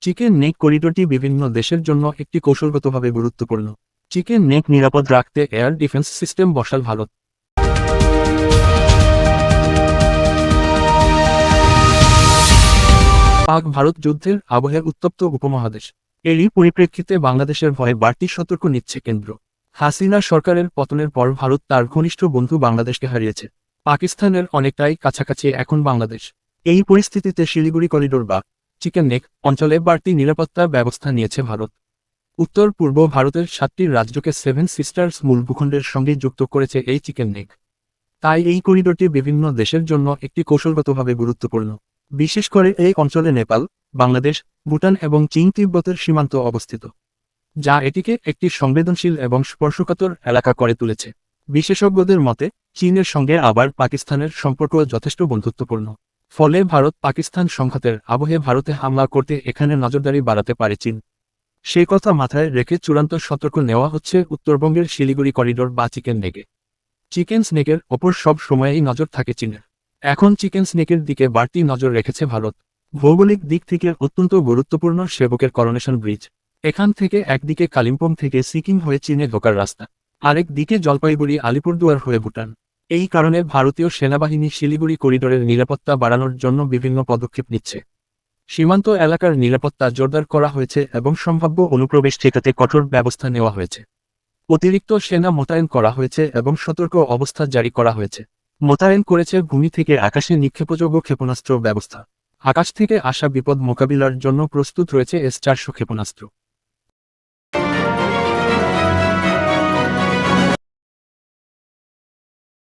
Chicken neck করিডোরটি বিভিন্ন দেশের জন্য একটি কৌশলগতভাবে গুরুত্বপূর্ণ। চিকেন নেক নিরাপদ রাখতে এয়ার ডিফেন্স সিস্টেম বসাল ভারত। পাক ভারত যুদ্ধের আবহে উত্তপ্ত উপমহাদেশ। এরই পরিপ্রেক্ষিতে বাংলাদেশের ভয়ে বাড়তি সতর্ক নিচ্ছে কেন্দ্র। হাসিনা সরকারের পতনের পর ভারত তার ঘনিষ্ঠ বন্ধু বাংলাদেশকে হারিয়েছে। পাকিস্তানের অনেকটাই কাছাকাছি এখন বাংলাদেশ। এই পরিস্থিতিতে শিলিগুড়ি করিডোর বা চিকেন নেক অঞ্চলে বাড়তি নিরাপত্তা ব্যবস্থা নিয়েছে ভারত। উত্তর পূর্ব ভারতের 7টি রাজ্যকে সেভেন সিস্টার্স মূল ভূখণ্ডের সঙ্গে যুক্ত করেছে এই চিকেন নেক। তাই এই করিডোরটি বিভিন্ন দেশের জন্য একটি কৌশলগতভাবে গুরুত্বপূর্ণ। বিশেষ করে এই অঞ্চলে নেপাল, বাংলাদেশ, ভুটান এবং চীন তিব্বতের সীমান্ত অবস্থিত, যা এটিকে একটি সংবেদনশীল এবং স্পর্শকাতর এলাকা করে তুলেছে। বিশেষজ্ঞদের মতে চীনের সঙ্গে আবার পাকিস্তানের সম্পর্ক যথেষ্ট বন্ধুত্বপূর্ণ। ফলে ভারত পাকিস্তান সংঘাতের আবহে ভারতে হামলা করতে এখানে নজরদারি বাড়াতে পারে চীন। সেই কথা মাথায় রেখে চূড়ান্ত সতর্ক নেওয়া হচ্ছে উত্তরবঙ্গের শিলিগুড়ি করিডোর বা চিকেন নেকে। চিকেন স্নেকের ওপর সব সময়েই নজর থাকে চীনের। এখন চিকেন স্নেকের দিকে বাড়তি নজর রেখেছে ভারত। ভৌগোলিক দিক থেকে অত্যন্ত গুরুত্বপূর্ণ সেবকের করোনেশন ব্রিজ। এখান থেকে একদিকে কালিম্পং থেকে সিকিম হয়ে চীনে ঢোকার রাস্তা, আরেক দিকে জলপাইগুড়ি আলিপুরদুয়ার হয়ে ভুটান। এই কারণে ভারতীয় সেনাবাহিনী শিলিগুড়ি করিডোরের নিরাপত্তা বাড়ানোর জন্য বিভিন্ন পদক্ষেপ নিচ্ছে। সীমান্ত এলাকার নিরাপত্তা জোরদার করা হয়েছে এবং সম্ভাব্য অনুপ্রবেশ ঠেকাতে কঠোর ব্যবস্থা নেওয়া হয়েছে। অতিরিক্ত সেনা মোতায়েন করা হয়েছে এবং সতর্ক অবস্থা জারি করা হয়েছে। মোতায়েন করেছে ভূমি থেকে আকাশে নিক্ষেপযোগ্য ক্ষেপণাস্ত্র ব্যবস্থা। আকাশ থেকে আসা বিপদ মোকাবিলার জন্য প্রস্তুত রয়েছে S-400 ক্ষেপণাস্ত্র।